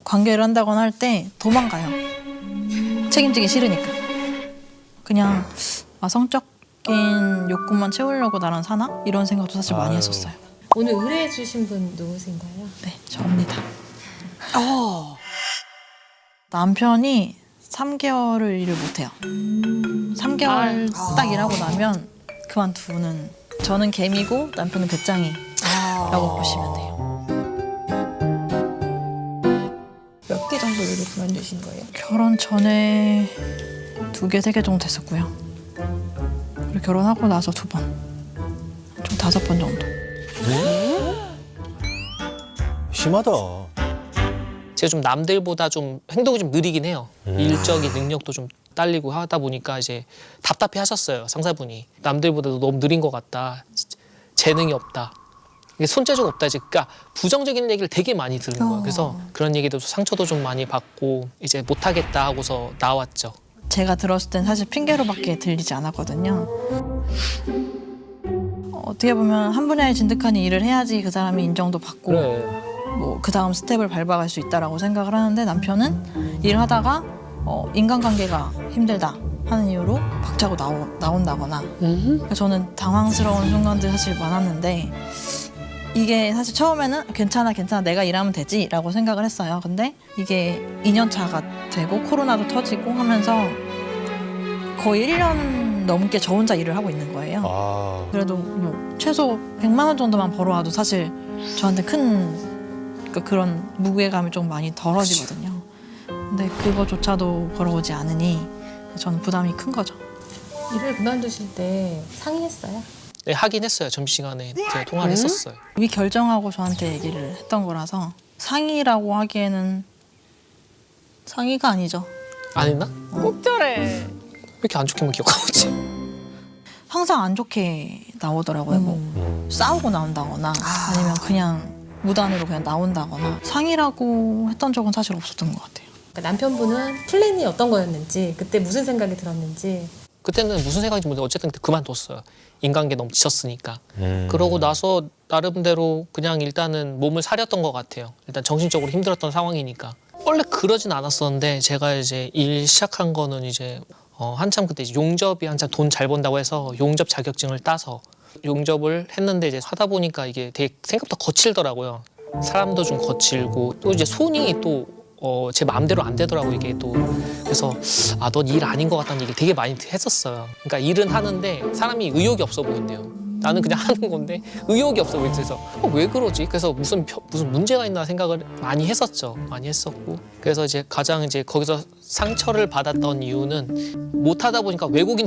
관계를 한다거나 할 때 도망가요. 책임지기 싫으니까. 그냥 성적인 욕구만 채우려고 나랑 사나? 이런 생각도 사실 많이 했었어요. 오늘 의뢰해 주신 분 누구신가요? 네, 저입니다. 남편이 3개월을 일을 못해요. 3개월 딱 일하고 나면 그만두는. 저는 개미고 남편은 배짱이라고 보시면 돼요. 몇 개 정도 일을 그만두신 거예요? 결혼 전에 2개, 3개 정도 됐었고요. 그리고 결혼하고 나서 2번. 총 5번 정도. 심하다. 제가 좀 남들보다 좀 행동이 좀 느리긴 해요. 일적인 능력도 좀 딸리고 하다 보니까 이제 답답해 하셨어요, 상사분이. 남들보다도 너무 느린 것 같다. 재능이 없다. 이게 손재주가 없다. 이제 그러니까 부정적인 얘기를 되게 많이 들은 거예요. 그래서 그런 얘기도 상처도 좀 많이 받고 이제 못하겠다 하고서 나왔죠. 제가 들었을 땐 사실 핑계로밖에 들리지 않았거든요. 어떻게 보면 한 분야에 진득한 일을 해야지 그 사람이 인정도 받고 뭐 그 다음 스텝을 밟아갈 수 있다라고 생각을 하는데 남편은 일을 하다가 인간관계가 힘들다 하는 이유로 박차고 나온다거나 그러니까 저는 당황스러운 순간들이 사실 많았는데 이게 사실 처음에는 괜찮아 내가 일하면 되지 라고 생각을 했어요. 근데 이게 2년 차가 되고 코로나도 터지고 하면서 거의 1년 넘게 저 혼자 일을 하고 있는 거예요. 그래도 뭐 최소 100만 원 정도만 벌어와도 사실 저한테 큰 그런 무게감이 좀 많이 덜어지거든요. 근데 그거조차도 벌어오지 않으니 저는 부담이 큰 거죠. 일을 그만두실 때 상의했어요? 네, 하긴 했어요. 점심시간에 제가 통화를 했었어요. 이미 결정하고 저한테 얘기를 했던 거라서 상의라고 하기에는 상의가 아니죠. 안 했나? 꼭 저래. 왜 이렇게 안 좋게만 기억하고 있지? 항상 안 좋게 나오더라고요. 뭐 싸우고 나온다거나 아니면 그냥 무단으로 그냥 나온다거나 상의라고 했던 적은 사실 없었던 것 같아요. 그러니까 남편분은 플랜이 어떤 거였는지 그때 무슨 생각이 들었는지 그때는 무슨 생각인지 모르겠는데 어쨌든 그때 그만뒀어요. 인간관계 너무 지쳤으니까. 그러고 나서 나름대로 그냥 일단은 몸을 사렸던 것 같아요. 일단 정신적으로 힘들었던 상황이니까. 원래 그러진 않았었는데 제가 이제 일 시작한 거는 이제 한참 그때 이제 용접이 한참 돈 잘 번다고 해서 용접 자격증을 따서 용접을 했는데 이제 하다 보니까 이게 되게 생각보다 거칠더라고요. 사람도 좀 거칠고 또 이제 손이 또 제 마음대로 안 되더라고 이게 또. 그래서 넌 일 아닌 것 같다는 얘기를 되게 많이 했었어요. 그러니까 일은 하는데 사람이 의욕이 없어 보인대요. 나는 그냥 하는 건데 의욕이 없어 보여서 왜 그러지? 그래서 무슨 문제가 있나 생각을 많이 했었죠. 많이 했었고 그래서 이제 가장 이제 거기서 상처를 받았던 이유는 못하다 보니까 외국인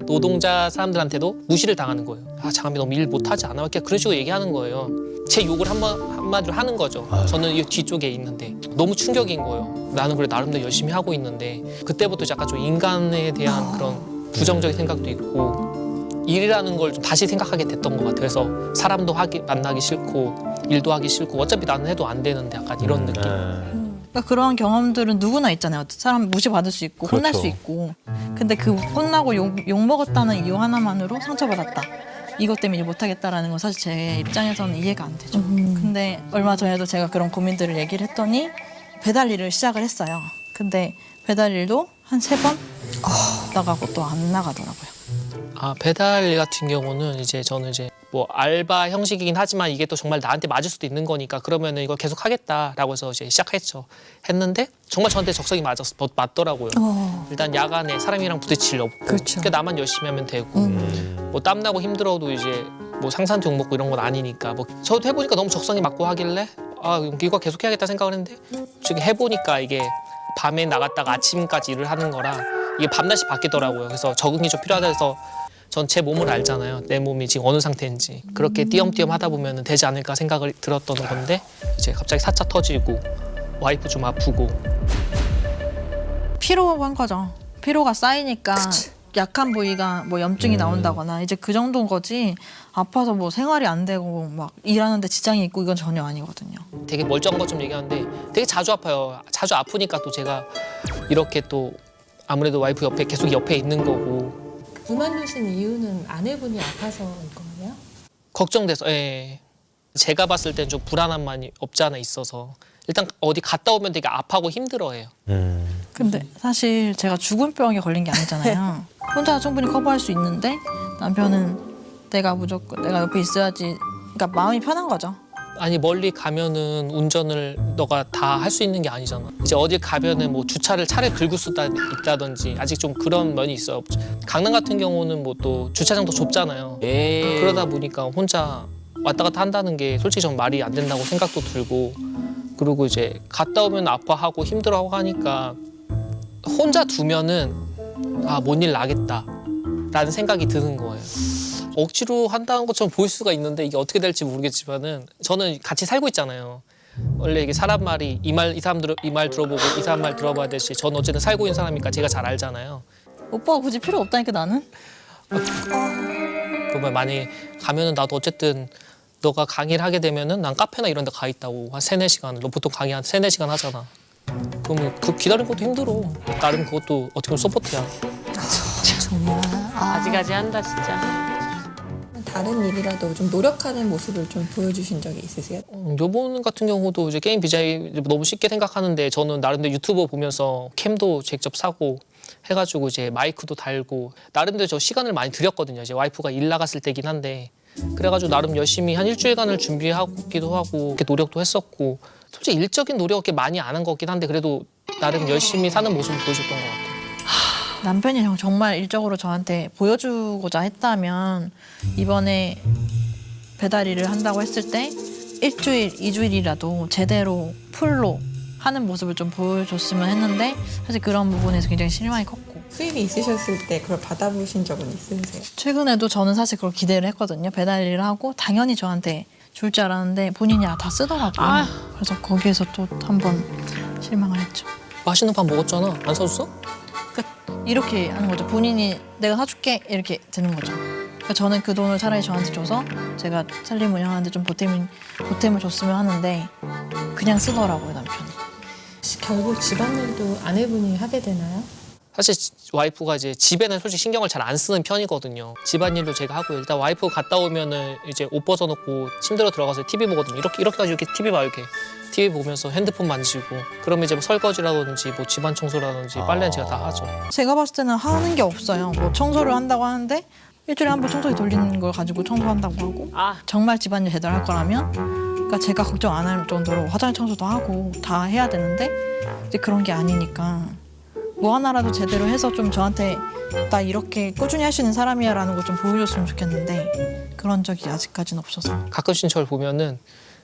노동자 사람들한테도 무시를 당하는 거예요. 장함이 너무 일 못하지 않아? 그런 식으로 얘기하는 거예요. 제 욕을 한마디로 하는 거죠. 저는 이 뒤쪽에 있는데 너무 충격인 거예요. 나는 그래 나름대로 열심히 하고 있는데 그때부터 약간 좀 인간에 대한 그런 부정적인 생각도 있고 일이라는 걸 좀 다시 생각하게 됐던 것 같아요. 그래서 사람도 만나기 싫고 일도 하기 싫고 어차피 나는 해도 안 되는데 약간 이런 느낌. 그러니까 그런 경험들은 누구나 있잖아요. 사람 무시받을 수 있고 혼날 수 있고. 근데 그 혼나고 욕 먹었다는 이유 하나만으로 상처받았다. 이것 때문에 일 못하겠다라는 건 사실 제 입장에서는 이해가 안 되죠. 근데 얼마 전에도 제가 그런 고민들을 얘기를 했더니 배달 일을 시작을 했어요. 근데 배달 일도 한 3번 나가고 또 안 나가더라고요. 배달 일 같은 경우는 이제 저는 이제 뭐 알바 형식이긴 하지만 이게 또 정말 나한테 맞을 수도 있는 거니까 그러면은 이걸 계속 하겠다라고 해서 이제 시작했죠. 했는데 정말 저한테 적성이 맞더라고요. 일단 야간에 사람이랑 부딪힐 없고 그러니까 나만 열심히 하면 되고 뭐 땀나고 힘들어도 이제 뭐 상사한테 욕먹고 이런 건 아니니까 뭐 저도 해보니까 너무 적성이 맞고 하길래 이거 계속 해야겠다 생각을 했는데 지금 해보니까 이게 밤에 나갔다가 아침까지 일을 하는 거라 이게 밤낮이 바뀌더라고요. 그래서 적응이 좀 필요하다 해서 전 제 몸을 알잖아요. 내 몸이 지금 어느 상태인지. 그렇게 띄엄띄엄 하다 보면 되지 않을까 생각을 들었던 건데 이제 갑자기 4차 터지고 와이프 좀 아프고. 피로한 거죠. 피로가 쌓이니까 약한 부위가 뭐 염증이 나온다거나 이제 그 정도인 거지 아파서 뭐 생활이 안 되고 막 일하는데 지장이 있고 이건 전혀 아니거든요. 되게 멀쩡한 것 좀 얘기하는데 되게 자주 아파요. 자주 아프니까 또 제가 이렇게 또 아무래도 와이프 계속 옆에 있는 거고. 그만두신 이유는 아내분이 아파서일 거예요? 걱정돼서, 예. 제가 봤을 땐 좀 불안한 많이 없지 않아 있어서 일단 어디 갔다 오면 되게 아파하고 힘들어해요. 근데 사실 제가 죽은 병에 걸린 게 아니잖아요. 혼자 충분히 커버할 수 있는데 남편은 내가 무조건 내가 옆에 있어야지. 그러니까 마음이 편한 거죠. 아니 멀리 가면은 운전을 너가 다 할 수 있는 게 아니잖아. 이제 어디 가면은 뭐 주차를 차를 긁을 수 있다든지 아직 좀 그런 면이 있어요. 강남 같은 경우는 뭐 또 주차장도 좁잖아요. 그러다 보니까 혼자 왔다 갔다 한다는 게 솔직히 좀 말이 안 된다고 생각도 들고 그리고 이제 갔다 오면 아파하고 힘들어하고 하니까 혼자 두면은 아, 뭔 일 나겠다라는 생각이 드는 거예요. 억지로 한다는 것처럼 보일 수가 있는데 이게 어떻게 될지 모르겠지만은 저는 같이 살고 있잖아요. 원래 이게 사람 말이 이 사람 이 말 들어보고 이 사람 말 들어봐야 되시. 저는 어쨌든 살고 있는 사람이니까 제가 잘 알잖아요. 오빠가 굳이 필요 없다니까 나는. 그러면 만약에 가면은 나도 어쨌든 너가 강의를 하게 되면은 난 카페나 이런 데 가 있다고 한 3-4시간. 너 보통 강의 한 3-4시간 하잖아. 그러면 그 기다리는 것도 힘들어. 나름 그것도 어떻게 보면 서포트야. 아직까지 한다 진짜. 다른 일이라도 좀 노력하는 모습을 좀 보여주신 적이 있으세요? 요번 같은 경우도 이제 게임 BJ 너무 쉽게 생각하는데 저는 나름대로 유튜버 보면서 캠도 직접 사고 해가지고 이제 마이크도 달고 나름대로 저 시간을 많이 들였거든요. 이제 와이프가 일 나갔을 때긴 한데 그래가지고 나름 열심히 한 일주일간을 준비하기도 하고 이렇게 노력도 했었고 솔직히 일적인 노력 이렇게 많이 안 한 것 같긴 한데 그래도 나름 열심히 사는 모습을 보여줬던 것 같아요. 남편이 정말 일적으로 저한테 보여주고자 했다면 이번에 배달 일을 한다고 했을 때 일주일, 2주일이라도 제대로 풀로 하는 모습을 좀 보여줬으면 했는데 사실 그런 부분에서 굉장히 실망이 컸고 수입이 있으셨을 때 그걸 받아보신 적은 있으세요? 최근에도 저는 사실 그걸 기대를 했거든요. 배달 일을 하고 당연히 저한테 줄 줄 알았는데 본인이 다 쓰더라고요. 그래서 거기에서 또 한 번 실망을 했죠. 맛있는 밥 먹었잖아. 안 사줬어? 이렇게 하는 거죠. 본인이 내가 사줄게 이렇게 되는 거죠. 그러니까 저는 그 돈을 차라리 저한테 줘서 제가 살림 운영하는데 좀 보탬을 줬으면 하는데 그냥 쓰더라고요 남편이. 결국 집안일도 아내분이 하게 되나요? 사실 와이프가 이제 집에는 솔직히 신경을 잘 안 쓰는 편이거든요. 집안일도 제가 하고요. 일단 와이프 갔다 오면은 이제 옷 벗어놓고 침대로 들어가서 TV 보거든요. 이렇게까지 이렇게 TV 봐요. 이렇게 TV 보면서 핸드폰 만지고 그러면 이제 뭐 설거지라든지 뭐 집안 청소라든지 빨래는 제가 다 하죠. 제가 봤을 때는 하는 게 없어요. 뭐 청소를 한다고 하는데 일주일에 한 번 청소기 돌리는 걸 가지고 청소한다고 하고 정말 집안일 제대로 할 거라면 그러니까 제가 걱정 안 할 정도로 화장 청소도 하고 다 해야 되는데 이제 그런 게 아니니까 뭐 하나라도 제대로 해서 좀 저한테 나 이렇게 꾸준히 할 수 있는 사람이야 라는 걸 좀 보여줬으면 좋겠는데 그런 적이 아직까지는 없어서. 가끔씩 저를 보면은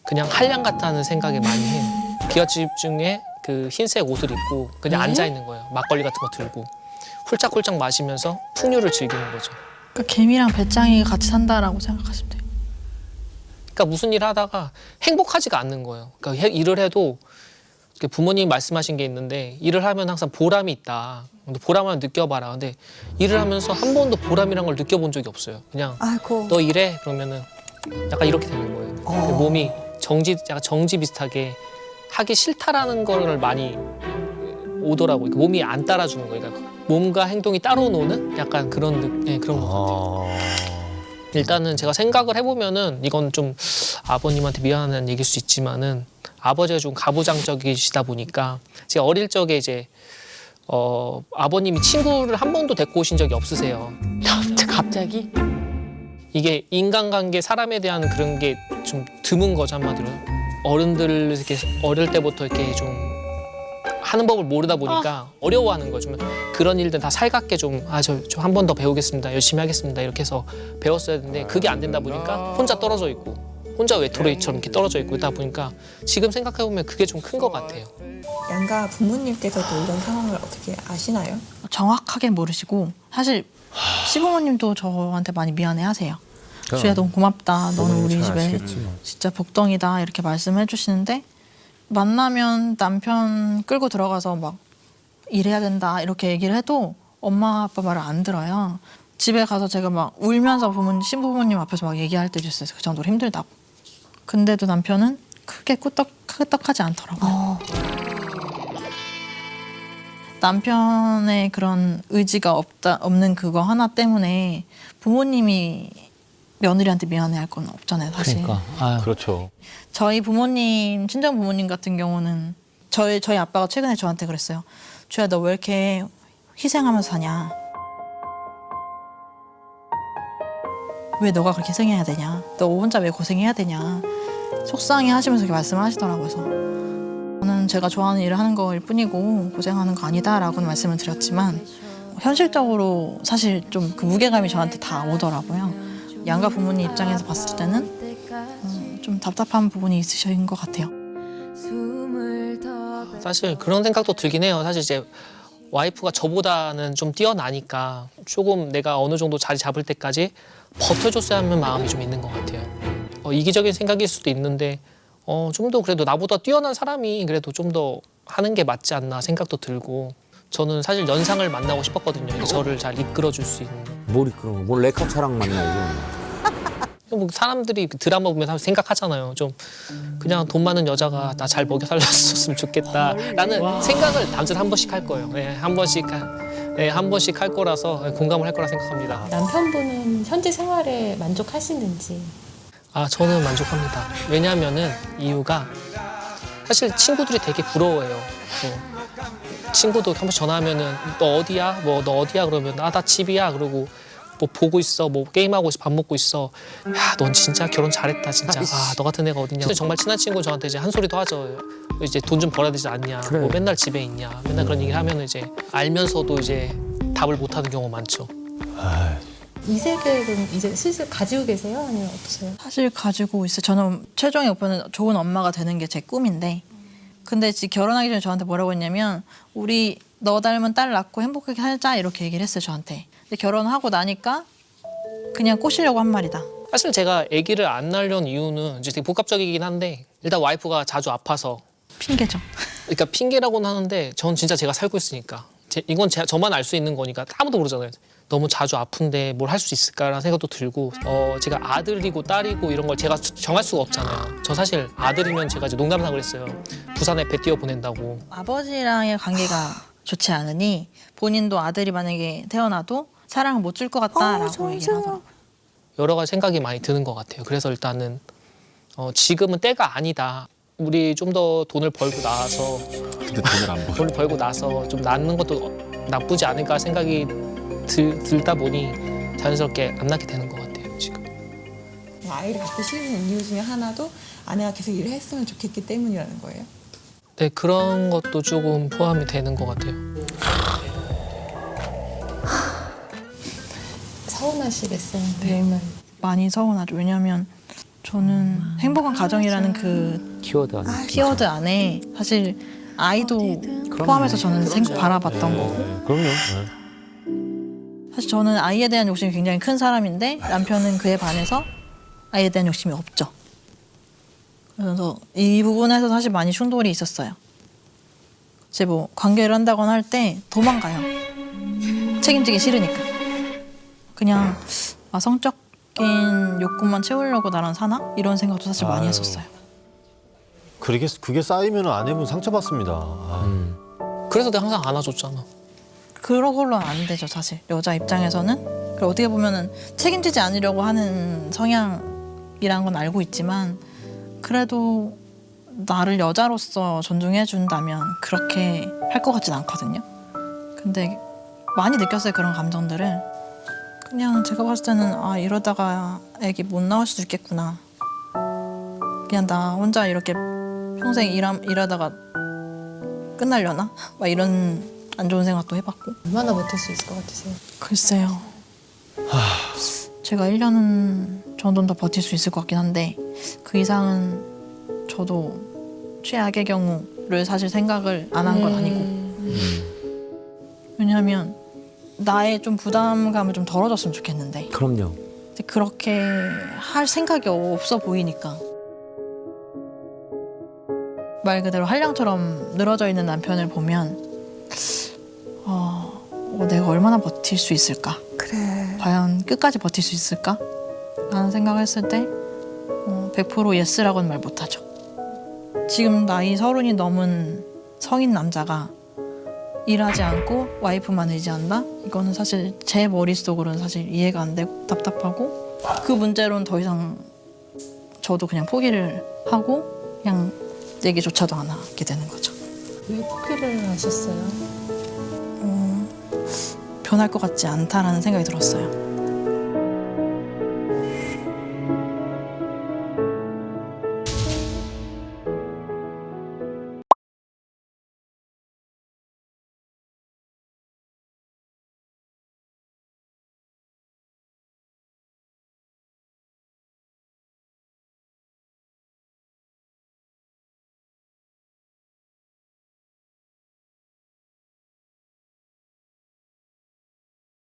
그냥 한량 같다는 생각이 많이 해요. 기와집 중에 그 흰색 옷을 입고 그냥 앉아 있는 거예요. 막걸리 같은 거 들고 훌짝훌짝 마시면서 풍류를 즐기는 거죠. 그러니까 개미랑 배짱이가 같이 산다라고 생각하시면 돼요. 그러니까 무슨 일을 하다가 행복하지가 않는 거예요. 그러니까 일을 해도 부모님이 말씀하신 게 있는데 일을 하면 항상 보람이 있다. 근데 보람을 느껴봐라. 근데 일을 하면서 한 번도 보람이란 걸 느껴본 적이 없어요. 그냥 아이고. 너 일해 그러면은 약간 이렇게 되는 거예요. 몸이 약간 정지 비슷하게 하기 싫다라는 걸 많이 오더라고요. 그러니까 몸이 안 따라주는 거예요. 그러니까 몸과 행동이 따로 노는 약간 그런 그런 것 같아요. 일단은 제가 생각을 해보면은 이건 좀 아버님한테 미안한 얘기일 수 있지만은 아버지가 좀 가부장적이시다 보니까 제가 어릴 적에 이제 아버님이 친구를 한 번도 데리고 오신 적이 없으세요. 갑자기? 이게 인간관계 사람에 대한 그런 게 좀 드문 거죠 한마디로. 어른들 이렇게 어릴 때부터 이렇게 좀 하는 법을 모르다 보니까 어려워하는 거죠. 그런 일들 다 살갑게 좀 저 한 번 더 배우겠습니다. 열심히 하겠습니다. 이렇게 해서 배웠어야 되는데 그게 안 된다 보니까 혼자 떨어져 있고 혼자 외톨이처럼 이렇게 떨어져 있고 있다 보니까 지금 생각해보면 그게 좀 큰 것 같아요. 양가 부모님께서도 이런 상황을 어떻게 아시나요? 정확하게 모르시고 사실 시부모님도 저한테 많이 미안해하세요. 주야 너무 고맙다. 너는 우리 집에 진짜 복덩이다 이렇게 말씀해 주시는데 만나면 남편 끌고 들어가서 막 일해야 된다 이렇게 얘기를 해도 엄마 아빠 말을 안 들어요. 집에 가서 제가 막 울면서 신부모님 앞에서 막 얘기할 때도 있어요. 그 정도로 힘들다고. 근데도 남편은 크게 끄떡하지 않더라고요. 남편의 그런 의지가 없는 그거 하나 때문에 부모님이 며느리한테 미안해할 건 없잖아요, 사실. 그러니까. 아유. 그렇죠. 저희 부모님, 친정 부모님 같은 경우는 저희 아빠가 최근에 저한테 그랬어요. 주야, 너 왜 이렇게 희생하면서 사냐? 왜 너가 그렇게 희생해야 되냐? 너 혼자 왜 고생해야 되냐? 속상해 하시면서 그렇게 말씀을 하시더라고요. 그래서 저는 제가 좋아하는 일을 하는 거일 뿐이고 고생하는 거 아니다라고는 말씀을 드렸지만 현실적으로 사실 좀 그 무게감이 저한테 다 오더라고요. 양가 부모님 입장에서 봤을 때는 좀 답답한 부분이 있으신 것 같아요. 사실 그런 생각도 들긴 해요. 사실 이제 와이프가 저보다는 좀 뛰어나니까 조금 내가 어느 정도 자리 잡을 때까지 버텨줬어야 하는 마음이 좀 있는 것 같아요. 이기적인 생각일 수도 있는데 좀 더 그래도 나보다 뛰어난 사람이 그래도 좀 더 하는 게 맞지 않나 생각도 들고 저는 사실 연상을 만나고 싶었거든요. 저를 잘 이끌어줄 수 있는. 뭘 이끌어? 뭘 레카차랑 만나 이거. 뭐 사람들이 드라마 보면 생각하잖아요. 좀 그냥 돈 많은 여자가 나 잘 먹여 살렸으면 좋겠다라는 생각을 남자들 한 번씩 할 거예요. 네, 한 번씩 할 거라서 공감을 할 거라 생각합니다. 남편분은 현재 생활에 만족하시는지. 저는 만족합니다. 왜냐하면은 이유가 사실 친구들이 되게 부러워해요. 친구도 한 번씩 전화하면은 너 어디야? 뭐 너 어디야? 그러면 나 집이야. 그러고 뭐 보고 있어, 뭐 게임하고 있어, 밥 먹고 있어. 야, 넌 진짜 결혼 잘했다, 진짜. 너 같은 애가 어딨냐. 정말 친한 친구 저한테 이제 한 소리도 하죠. 이제 돈 좀 벌어야 되지 않냐. 그래. 뭐 맨날 집에 있냐. 맨날 그런 얘기를 하면 이제 알면서도 이제 답을 못 하는 경우가 많죠. 이세 계획은 이제 슬슬 가지고 계세요? 아니면 어떠세요? 사실 가지고 있어요. 저는 최종의 목표는 좋은 엄마가 되는 게 제 꿈인데 근데 지금 결혼하기 전에 저한테 뭐라고 했냐면 우리 너 닮은 딸 낳고 행복하게 살자 이렇게 얘기를 했어요, 저한테. 근데 결혼하고 나니까 그냥 꼬시려고 한 말이다. 사실 제가 아기를 안 낳으려는 이유는 이제 되게 복합적이긴 한데 일단 와이프가 자주 아파서 핑계죠. 그러니까 핑계라고는 하는데 전 진짜 제가 살고 있으니까 이건 저만 알 수 있는 거니까 아무도 모르잖아요. 너무 자주 아픈데 뭘 할 수 있을까라는 생각도 들고 제가 아들이고 딸이고 이런 걸 제가 정할 수가 없잖아요. 저 사실 아들이면 제가 이제 농담삼아 그랬어요. 부산에 배 띄워 보낸다고. 아버지랑의 관계가 좋지 않으니 본인도 아들이 만약에 태어나도 사랑을 못 줄 것 같다라고 얘기를 하더라고요. 여러 가지 생각이 많이 드는 것 같아요. 그래서 일단은 지금은 때가 아니다. 우리 좀 더 돈을 벌고 나서 근데 돈을 안 벌어. 돈을 벌고 나서 좀 낳는 것도 나쁘지 않을까 생각이 들다 보니 자연스럽게 안 낳게 되는 것 같아요, 지금. 아이를 갖기 싫은 이유 중에 하나도 아내가 계속 일을 했으면 좋겠기 때문이라는 거예요. 네, 그런 것도 조금 포함이 되는 것 같아요. 서운하시겠어요. 매일매일. 많이 서운하죠. 왜냐하면 저는 행복한 가정이라는 그 키워드 아니야. 키워드 안에 사실 아이도 포함해서 저는 바라봤던 거고 그럼요. 사실 저는 아이에 대한 욕심이 굉장히 큰 사람인데 남편은 그에 반해서 아이에 대한 욕심이 없죠. 그래서 이 부분에서 사실 많이 충돌이 있었어요. 이제 뭐 관계를 한다거나 할 때 도망가요. 책임지기 싫으니까. 그냥 성적인 욕구만 채우려고 나랑 사나? 이런 생각도 사실 많이 아유. 했었어요. 그게 쌓이면 아내분 상처받습니다. 그래서 내가 항상 안아줬잖아. 그런 걸로는 안 되죠, 사실. 여자 입장에서는. 그리고 어떻게 보면은 책임지지 않으려고 하는 성향이란 건 알고 있지만 그래도 나를 여자로서 존중해 준다면 그렇게 할 것 같진 않거든요. 근데 많이 느꼈어요, 그런 감정들을. 그냥 제가 봤을 때는 이러다가 애기 못 나올 수도 있겠구나. 그냥 나 혼자 이렇게 평생 일하다가 끝날려나? 막 이런 안 좋은 생각도 해봤고. 얼마나 버틸 수 있을 것 같으세요? 글쎄요. 제가 1년 정도는 더 버틸 수 있을 것 같긴 한데 그 이상은 저도 최악의 경우를 사실 생각을 안 한 건 아니고. 왜냐하면 나의 좀 부담감을 좀 덜어줬으면 좋겠는데 그럼요. 근데 그렇게 할 생각이 없어 보이니까. 말 그대로 한량처럼 늘어져 있는 남편을 보면 내가 얼마나 버틸 수 있을까? 그래. 과연 끝까지 버틸 수 있을까? 라는 생각을 했을 때 100% 예스라고는 말 못하죠. 지금 나이 30이 넘은 성인 남자가 일하지 않고 와이프만 의지한다? 이거는 사실 제 머릿속으로는 사실 이해가 안 되고 답답하고 그 문제로는 더 이상 저도 그냥 포기를 하고 그냥 얘기조차도 안 하게 되는 거죠. 왜 포기를 하셨어요? 변할 것 같지 않다라는 생각이 들었어요.